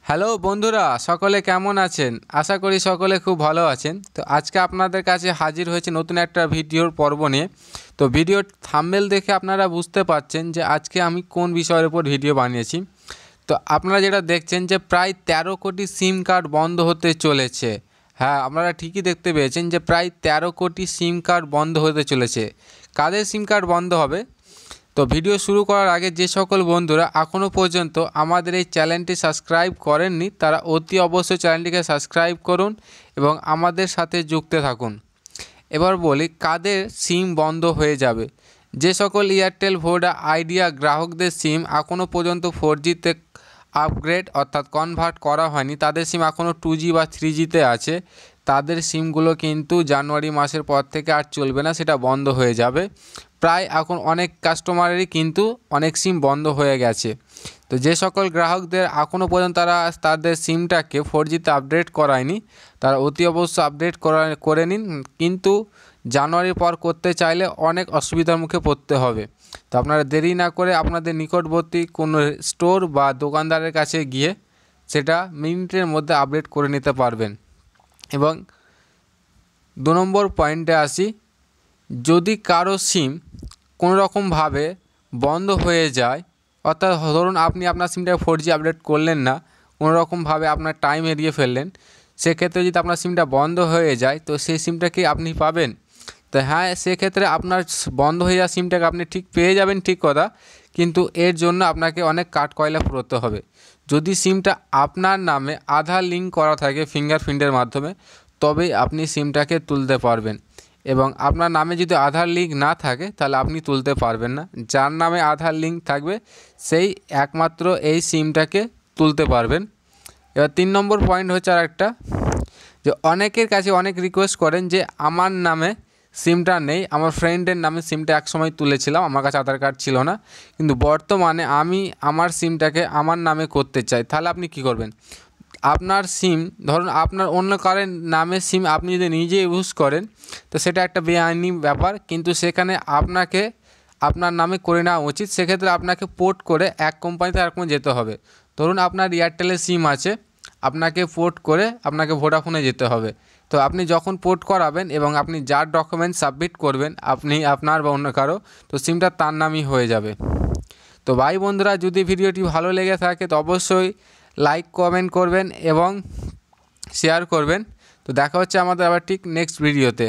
Hello বন্ধুরা, সকলে কেমন আছেন? আশা করি সকলে খুব ভালো আছেন। তো আজকে আপনাদের কাছে হাজির হয়েছে নতুন একটা ভিডিওর পর্ব নিয়ে। তো ভিডিওর থাম্বনেল দেখে আপনারা বুঝতে পারছেন যে আজকে আমি কোন বিষয়ের উপর ভিডিও বানিয়েছি। তো আপনারা যেটা দেখছেন যে প্রায় 13 কোটি সিম কার্ড বন্ধ হতে চলেছে। হ্যাঁ, আপনারা ঠিকই দেখতে পেয়েছেন যে প্রায় 13 কোটি সিম কার্ড বন্ধ হতে চলেছে। কাদের সিম কার্ড বন্ধ হবে? তো ভিডিও শুরু করার আগে যে সকল বন্ধুরা এখনও পর্যন্ত আমাদের এই চ্যানেলটি সাবস্ক্রাইব করেননি তারা অতি অবশ্যই চ্যানেলটিকে সাবস্ক্রাইব করুন এবং আমাদের সাথে যুক্ত থাকুন। এবার বলি কাদের সিম বন্ধ হয়ে যাবে। যে সকল এয়ারটেল, ভোডা, আইডিয়া গ্রাহকদের সিম এখনও পর্যন্ত 4Gতে আপগ্রেড অর্থাৎ কনভার্ট করা হয়নি, তাদের সিম এখনও 2G বা 3Gতে আছে, তাদের সিমগুলো কিন্তু জানুয়ারি মাসের পর থেকে আর চলবে না, সেটা বন্ধ হয়ে যাবে। প্রায় এখন অনেক কাস্টমারেরই কিন্তু অনেক সিম বন্ধ হয়ে গেছে। তো যে সকল গ্রাহকদের এখনও পর্যন্ত তারা তাদের সিমটাকে 4Gতে আপডেট করায়নি তারা অতি অবশ্যই আপডেট করে নিন, কিন্তু জানুয়ারির পর করতে চাইলে অনেক অসুবিধার মুখে পড়তে হবে। তো আপনারা দেরি না করে আপনাদের নিকটবর্তী কোনো স্টোর বা দোকানদারের কাছে গিয়ে সেটা মিনিটের মধ্যে আপডেট করে নিতে পারবেন। এবং 2 নম্বর পয়েন্টে আসি, যদি কারো সিম কোনো রকমভাবে বন্ধ হয়ে যায়, অর্থাৎ ধরুন আপনি আপনার সিমটাকে 4G আপডেট করলেন না, কোনো রকমভাবে আপনার টাইম এড়িয়ে ফেললেন, সেক্ষেত্রে যদি আপনার সিমটা বন্ধ হয়ে যায় তো সেই সিমটা কি আপনি পাবেন? তো হ্যাঁ, সেক্ষেত্রে আপনার বন্ধ হয়ে যাওয়া সিমটাকে আপনি ঠিক পেয়ে যাবেন, ঠিক কথা, কিন্তু এর জন্য আপনাকে অনেক কাঠকয়লা পুরোতে হবে। যদি সিমটা আপনার নামে আধার লিঙ্ক করা থাকে ফিঙ্গারপ্রিন্টের মাধ্যমে, তবেই আপনি সিমটাকে তুলতে পারবেন। এবং আপনার নামে যদি আধার লিঙ্ক না থাকে তাহলে আপনি তুলতে পারবেন না। যার নামে আধার লিঙ্ক থাকবে সেই একমাত্র এই সিমটাকে তুলতে পারবেন। এবার 3 নম্বর পয়েন্ট হচ্ছে আর একটা, যে অনেকের কাছে অনেক রিকোয়েস্ট করেন যে আমার নামে সিমটা নেই, আমার ফ্রেন্ডের নামে সিমটা একসময় তুলেছিলাম, আমার কাছে আধার কার্ড ছিল না, কিন্তু বর্তমানে আমি আমার সিমটাকে আমার নামে করতে চাই। তাহলে আপনি কি করবেন? আপনার সিম ধরুন আপনার অন্য কারোর নামে সিম আপনি যদি নিজে ইউজ করেন তো সেটা একটা বেআইনি ব্যাপার, কিন্তু সেখানে আপনাকে আপনার নামে করে নেওয়া উচিত। সেক্ষেত্রে আপনাকে পোর্ট করে এক কোম্পানিতে আর কোনো যেতে হবে। ধরুন আপনার এয়ারটেলের সিম আছে, আপনাকে পোর্ট করে আপনাকে ভোডাফোনে যেতে হবে। তো আপনি যখন পোর্ট করাবেন এবং আপনি যার ডকুমেন্ট সাবমিট করবেন, আপনি আপনার বা অন্য কারো, তো সিমটা তার নামই হয়ে যাবে। তো ভাই বন্ধুরা, যদি ভিডিওটি ভালো লেগে থাকে তো অবশ্যই লাইক কমেন্ট করবেন এবং শেয়ার করবেন। তো দেখা হচ্ছে আমাদের আবার ঠিক নেক্সট ভিডিওতে।